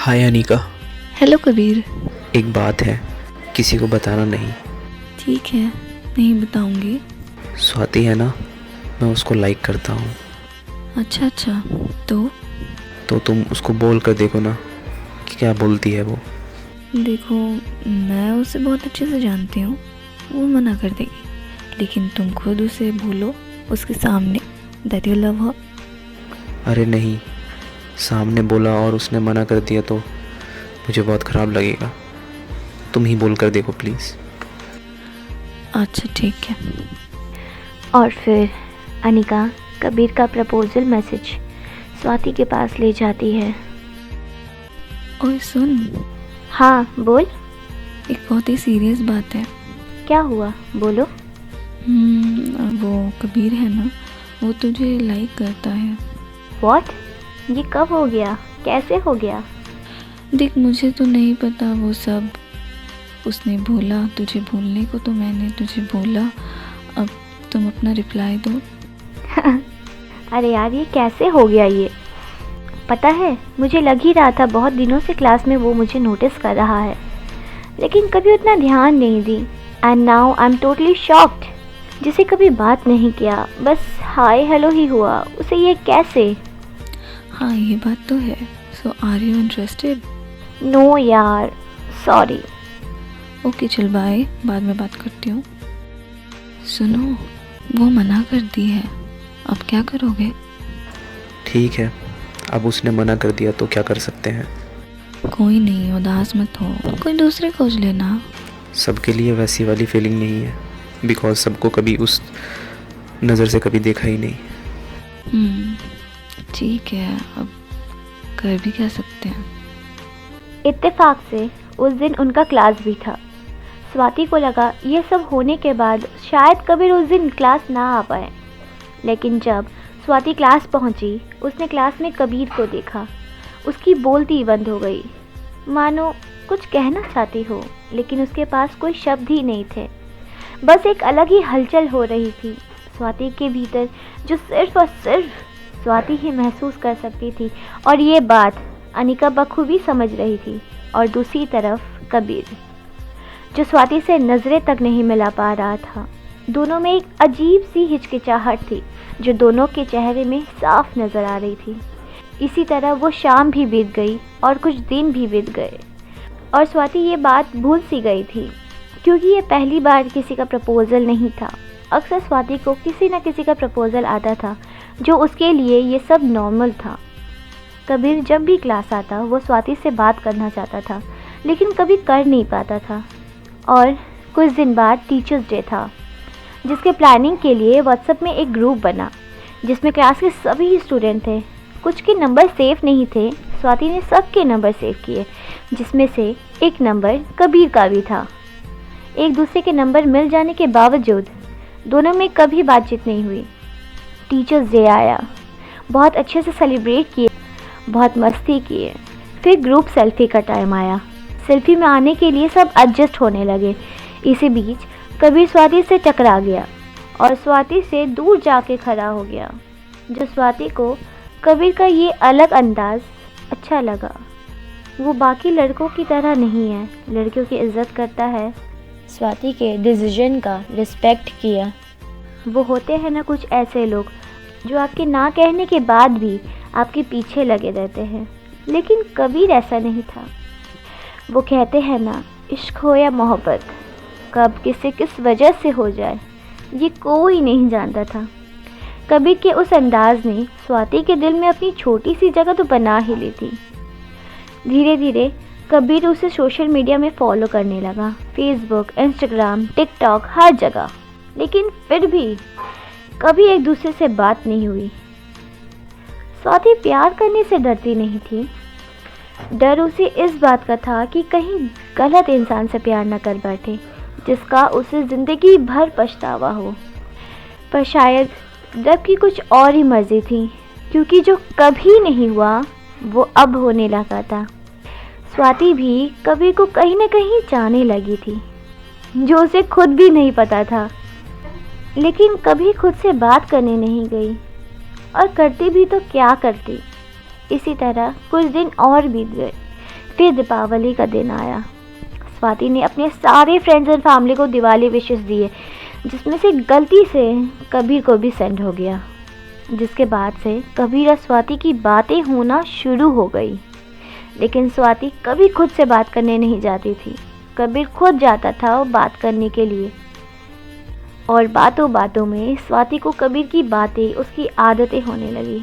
हाय Anika. Hello Kabir. एक बात है, किसी को बताना नहीं। ठीक है, नहीं बताऊंगी। स्वाति है ना, मैं उसको लाइक करता हूँ। अच्छा, तो तुम उसको बोल कर देखो ना कि क्या बोलती है वो। देखो, मैं उसे बहुत अच्छे से जानती हूँ, वो मना कर देगी, लेकिन तुम खुद उसे बोलो उसके सामने दैट यू लव हर। अरे नहीं, सामने बोला और उसने मना कर दिया तो मुझे बहुत ख़राब लगेगा। तुम ही बोल कर देखो प्लीज़। अच्छा ठीक है। और फिर अनिका कबीर का प्रपोजल मैसेज स्वाति के पास ले जाती है। ओए सुन, हाँ बोल। एक बहुत ही सीरियस बात है। क्या हुआ, बोलो। वो कबीर है ना, वो तुझे लाइक करता है। व्हाट? ये कब हो गया, कैसे हो गया? देख, मुझे तो नहीं पता वो सब, उसने बोला तुझे बोलने को तो मैंने तुझे बोला। अब तुम अपना रिप्लाई दो। अरे यार, ये कैसे हो गया ये? पता है, मुझे लग ही रहा था बहुत दिनों से क्लास में वो मुझे नोटिस कर रहा है, लेकिन कभी उतना ध्यान नहीं दी। And now I am totally shocked. जिसे कभी बात नहीं किया, बस हाय हेलो ही हुआ, उसे ये कैसे? हाँ, ये बात तो है। सो आर यू इंटरेस्टेड? नो यार, सॉरी। ओके चल बाय, बाद में बात करती हूँ। सुनो, वो मना कर दी है, अब क्या करोगे? ठीक है, अब उसने मना कर दिया तो क्या कर सकते हैं। कोई नहीं, उदास मत हो, कोई दूसरे खोज लेना। सबके लिए वैसी वाली फीलिंग नहीं है, बिकॉज सबको कभी उस नज़र से कभी देखा ही नहीं। ठीक है, अब कर भी क्या सकते हैं। इत्तेफाक से उस दिन उनका क्लास भी था। स्वाति को लगा यह सब होने के बाद शायद कबीर उस दिन क्लास ना आ पाए, लेकिन जब स्वाति क्लास पहुंची, उसने क्लास में कबीर को देखा। उसकी बोलती बंद हो गई, मानो कुछ कहना चाहती हो, लेकिन उसके पास कोई शब्द ही नहीं थे। बस एक अलग ही हलचल हो रही थी स्वाति के भीतर, जो सिर्फ और सिर्फ स्वाति ही महसूस कर सकती थी। और ये बात अनिका बखूबी समझ रही थी। और दूसरी तरफ कबीर, जो स्वाति से नज़रें तक नहीं मिला पा रहा था। दोनों में एक अजीब सी हिचकिचाहट थी, जो दोनों के चेहरे में साफ नज़र आ रही थी। इसी तरह वो शाम भी बीत गई और कुछ दिन भी बीत गए, और स्वाति ये बात भूल सी गई थी, क्योंकि ये पहली बार किसी का प्रपोज़ल नहीं था। अक्सर स्वाति को किसी न किसी का प्रपोज़ल आता था, जो उसके लिए ये सब नॉर्मल था। कबीर जब भी क्लास आता, वो स्वाति से बात करना चाहता था, लेकिन कभी कर नहीं पाता था। और कुछ दिन बाद टीचर्स डे था, जिसके प्लानिंग के लिए व्हाट्सएप में एक ग्रुप बना, जिसमें क्लास के सभी स्टूडेंट थे। कुछ के नंबर सेव नहीं थे, स्वाति ने सबके नंबर सेव किए, जिसमें से एक नंबर कबीर का भी था। एक दूसरे के नंबर मिल जाने के बावजूद दोनों में कभी बातचीत नहीं हुई। टीचर्स डे आया, बहुत अच्छे से सेलिब्रेट किए, बहुत मस्ती किए। फिर ग्रुप सेल्फी का टाइम आया। सेल्फी में आने के लिए सब एडजस्ट होने लगे। इसी बीच कबीर स्वाति से टकरा गया और स्वाति से दूर जाके खड़ा हो गया। जो स्वाति को कबीर का ये अलग अंदाज अच्छा लगा। वो बाकी लड़कों की तरह नहीं है, लड़कियों की इज्जत करता है, स्वाति के डिसीजन का रिस्पेक्ट किया। वो होते हैं ना कुछ ऐसे लोग, जो आपके ना कहने के बाद भी आपके पीछे लगे रहते हैं, लेकिन कबीर ऐसा नहीं था। वो कहते हैं ना, इश्क हो या मोहब्बत, कब किसे किस वजह से हो जाए ये कोई नहीं जानता था। कबीर के उस अंदाज ने स्वाति के दिल में अपनी छोटी सी जगह तो बना ही ली थी। धीरे धीरे कबीर उसे सोशल मीडिया में फॉलो करने लगा, फेसबुक, इंस्टाग्राम, टिकटॉक, हर जगह। लेकिन फिर भी कभी एक दूसरे से बात नहीं हुई। स्वाति प्यार करने से डरती नहीं थी, डर उसे इस बात का था कि कहीं गलत इंसान से प्यार न कर बैठे, जिसका उसे ज़िंदगी भर पछतावा हो। पर शायद रब की कुछ और ही मर्जी थी, क्योंकि जो कभी नहीं हुआ वो अब होने लगा था। स्वाति भी कबीर को कहीं न कहीं चाहने लगी थी, जो उसे खुद भी नहीं पता था। लेकिन कभी खुद से बात करने नहीं गई, और करती भी तो क्या करती। इसी तरह कुछ दिन और बीत गए। फिर दीपावली का दिन आया। स्वाति ने अपने सारे फ्रेंड्स एंड फैमिली को दिवाली विशेस दिए, जिसमें से गलती से कबीर को भी सेंड हो गया। जिसके बाद से कबीर और स्वाति की बातें होना शुरू हो गई। लेकिन स्वाति कभी खुद से बात करने नहीं जाती थी। कबीर खुद जाता था वो बात करने के लिए। और बातों बातों में स्वाति को कबीर की बातें, उसकी आदतें होने लगी।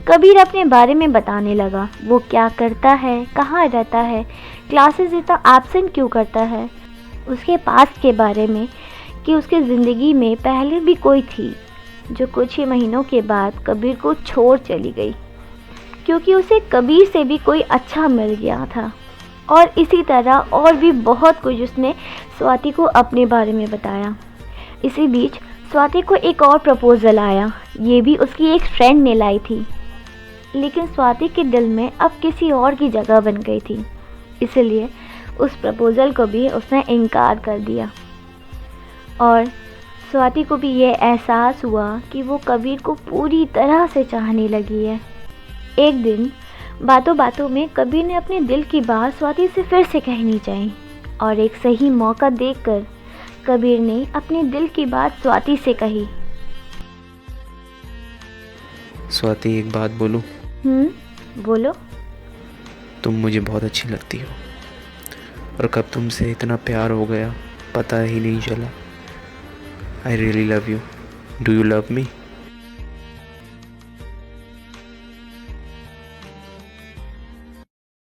कबीर अपने बारे में बताने लगा, वो क्या करता है, कहाँ रहता है, क्लासेस इतना एब्सेंट क्यों करता है, उसके पास्ट के बारे में कि उसके ज़िंदगी में पहले भी कोई थी जो कुछ ही महीनों के बाद कबीर को छोड़ चली गई, क्योंकि उसे कबीर से भी कोई अच्छा मिल गया था। और इसी तरह और भी बहुत कुछ उसने स्वाति को अपने बारे में बताया। इसी बीच स्वाति को एक और प्रपोज़ल आया। ये भी उसकी एक फ्रेंड ने लाई थी, लेकिन स्वाति के दिल में अब किसी और की जगह बन गई थी, इसलिए उस प्रपोज़ल को भी उसने इनकार कर दिया। और स्वाति को भी ये एहसास हुआ कि वो कबीर को पूरी तरह से चाहने लगी है। एक दिन बातों बातों में कबीर ने अपने दिल की बात स्वाति से फिर से कहनी चाहिए, और एक सही मौका देखकर कबीर ने अपने दिल की बात स्वाति से कही। स्वाति, एक बात बोलूं? बोलो। तुम मुझे बहुत अच्छी लगती हो, और कब तुमसे इतना प्यार हो गया पता ही नहीं चला। I really love you. Do you love me?